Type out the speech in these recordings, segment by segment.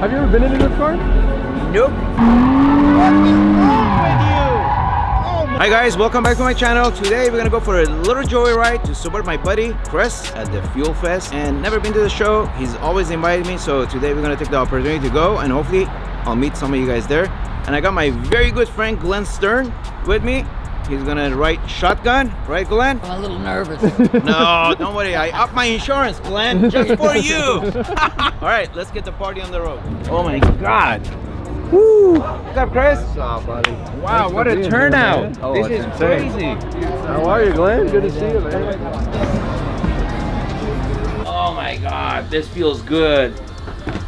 Have you ever been in a drift car? Nope. What is wrong with you? Oh my. Hi guys, welcome back to my channel. Today we're gonna go for a little joyride to support my buddy Chris at the FuelFest. And never been to the show. He's always invited me, so today we're gonna take the opportunity to go, and hopefully I'll meet some of you guys there. And I got my very good friend Glenn Stern with me. He's gonna ride shotgun, right Glenn? I'm a little nervous. No, don't worry. I upped my insurance, Glenn, just for you. All right, let's get the party on the road. Oh my God. Woo. What's up, Chris? What's up, buddy? Wow, what a turnout. Oh, this is crazy. How are you, Glenn? Good to see you, man. Oh my God, this feels good.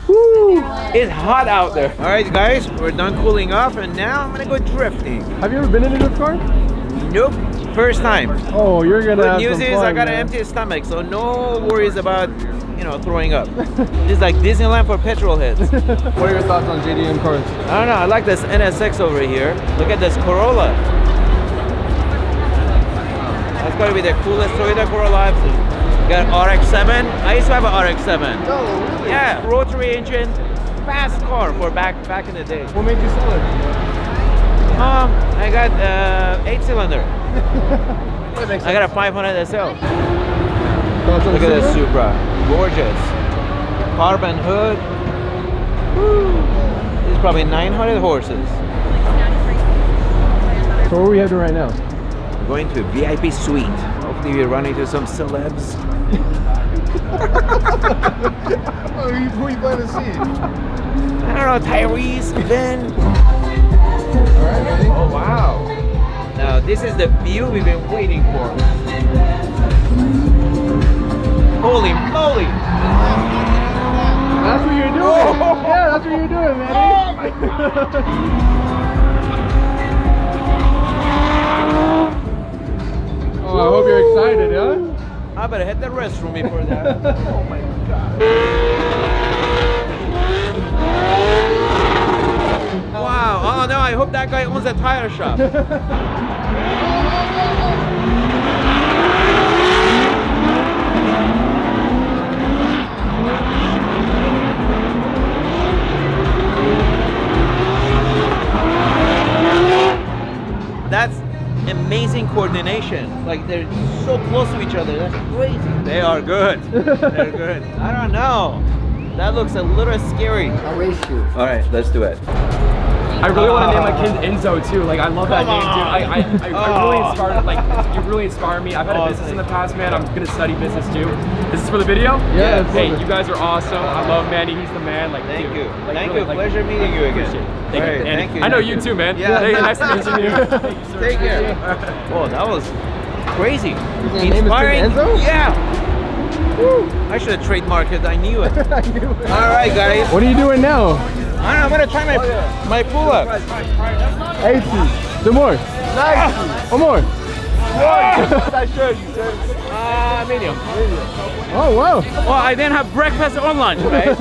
Woo. It's hot out there. All right, guys, we're done cooling off, and now I'm gonna go drifting. Have you ever been in a drift car? Nope, first time. Oh, you're gonna Good have news some is fun, I got man. an empty stomach, so no worries about, you know, throwing up. It's like Disneyland for petrol heads. What are your thoughts on JDM cars? I don't know, I like this NSX over here. Look at this Corolla. That's gotta be the coolest Toyota Corolla I've seen. Got RX-7. I used to have an RX-7. Oh, really? Yeah, rotary engine, fast car for back in the day. What made you sell it? I got 8-cylinder. That makes I got a sense. 500 SL. Thoughts on Look at the this Supra? Supra, gorgeous. Carbon hood. Woo. This is probably 900 horses. So where are we headed right now? We're going to a VIP suite. Hopefully we run into some celebs. Oh, who are you planning to see? I don't know, Tyrese, Ben. Alright, ready? Oh wow. Now this is the view we've been waiting for. Holy moly. That's what you're doing. Oh. Yeah, that's what you're doing, man. Oh my Oh, I hope you're excited, huh? I better hit the restroom before that. Oh my God. Wow. Oh no, I hope that guy owns a tire shop. That's amazing coordination. Like they're so close to each other. That's crazy. They are good. They're good. I don't know. That looks a little scary. I'll race you. All right, let's do it. I really want to name my kid Enzo too. Like I love that Come name, dude. I really inspired. Like you really inspire me. I've had a business in the past, man. I'm gonna study business too. This is for the video. Yeah. Hey, you guys are awesome. I love Manny. He's the man. Like, Thank dude, you. like, Thank really, you. Pleasure meeting you again. Appreciate it. Thank All you. right, And thank you. I know you too, man. Yeah. Hey, nice to meet you. Thank you, sir. Take care. Oh, that was crazy. His name is Inspiring. Enzo? Yeah. Woo. I should have trademarked it. I knew it. I knew it. All right, guys. What are you doing now? I'm gonna try my pull-up. 80. Some more. Nice. One more. I should. Medium. Oh, wow. Well, I didn't have breakfast or lunch, right?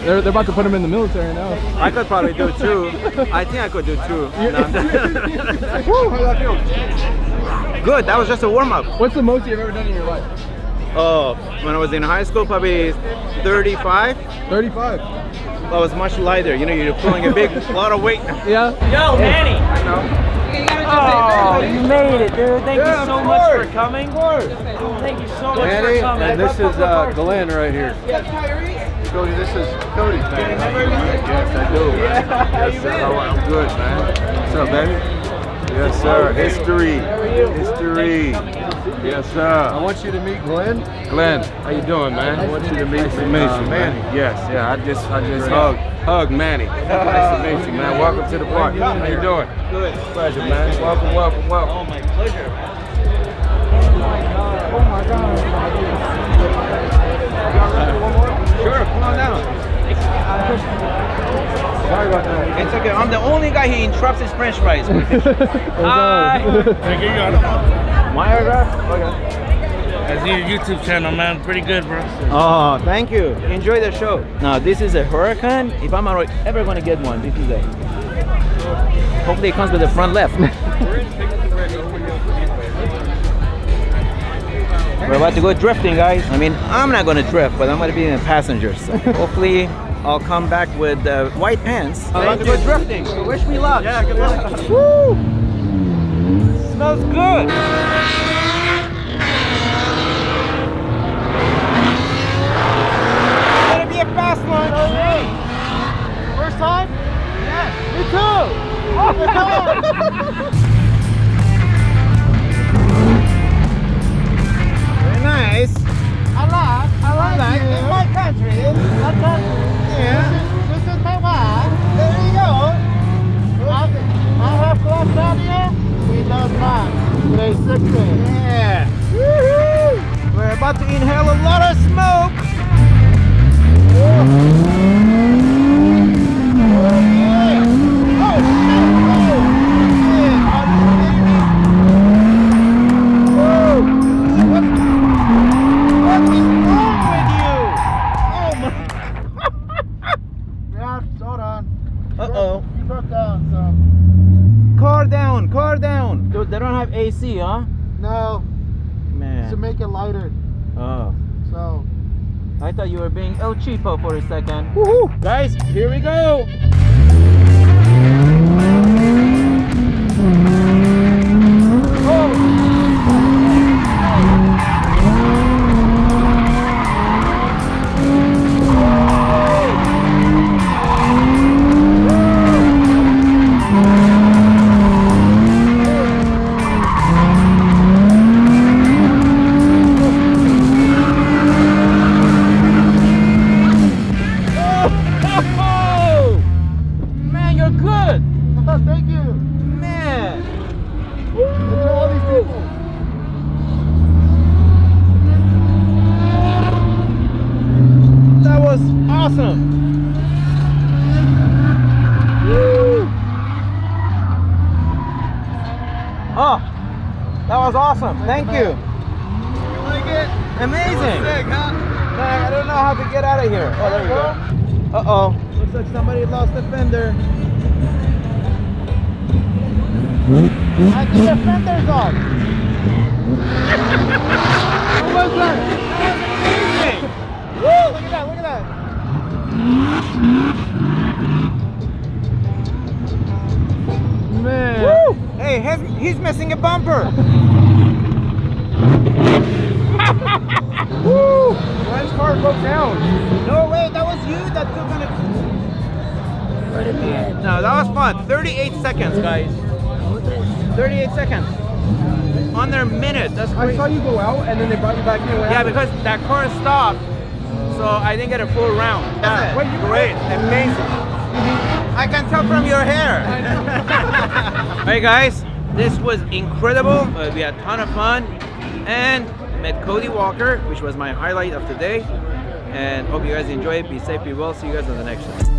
They're about to put him in the military now. I could probably do two. I think I could do two. No, I'm Woo, how'd that feel? Good. That was just a warm-up. What's the most you've ever done in your life? Oh, when I was in high school, probably 35. 35. I was much lighter. You know, you're pulling a lot of weight. Yeah. Yo, Manny. I know. Oh, you made it, dude. Thank Yeah, you so of much course. for coming. Thank you so much Manny, for coming. and this is Glenn right here. Cody, this is Cody. Yes, I do. Yes, sir. I'm good, man. What's up, baby? Yes, sir. History. History. Yes, sir. I want you to meet Glenn. Glenn, how you doing, man? I want you to meet Manny. Yes, yeah. I just hug Manny. Nice to meet you, man. Welcome to the party. How you doing? Good. Pleasure, man. Welcome. Oh, my pleasure, man. Oh my God. Sure, come on down. Sorry about that. It's okay. I'm the only guy he interrupts his French fries. Hi. My autograph? Okay. I see your YouTube channel, man. Pretty good, bro. Oh, thank you. Enjoy the show. Now, this is a Huracan. If I'm ever going to get one, this is it. Hopefully it comes with the front left. We're about to go drifting, guys. I mean, I'm not going to drift, but I'm going to be in the passenger side. Hopefully, I'll come back with white pants. I'd like to go drifting. So wish me luck. Yeah, good luck. Woo! Smells good. Gonna be a fast one. First time? Yeah. Me too! Oh my god! Very nice. I like it. In my country. My country. Yeah. This is Taiwan. There you go. I have gloves down here. He does not. Today's 16. Yeah. Woohoo! We're about to inhale a lot of smoke. Yeah, hold on. Uh-oh. You broke down, so. Car down. Dude, they don't have AC, huh? No, to Man. make it lighter. Oh. So. I thought you were being El Cheapo for a second. Woohoo! Guys, here we go. Man, you're good. Thank you. Man. Look at all these people. That was awesome. Woo. Oh, that was awesome. Thank you. You like it? Amazing. Sick, huh? Man, I don't know how to get out of here. Oh, there we go. Uh-oh. Looks like somebody lost the fender. I get the fenders off. What was that? Amazing. Woo! Look at that, look at that. Man. Woo! Hey, he's missing a bumper. Woo! Glenn's car broke down. No way, that was you that took on it. Right at the end. No, that was fun. 38 seconds, guys. 38 seconds. On their minute. That's I crazy. saw you go out and then they brought you back in. What Yeah, happened? because that car stopped, so I didn't get a full round. Yeah. Wait, you Great, amazing. I can tell from your hair. Hey guys, this was incredible. We had a ton of fun and met Cody Walker, which was my highlight of the day. And hope you guys enjoy it. Be safe, be well. See you guys on the next one.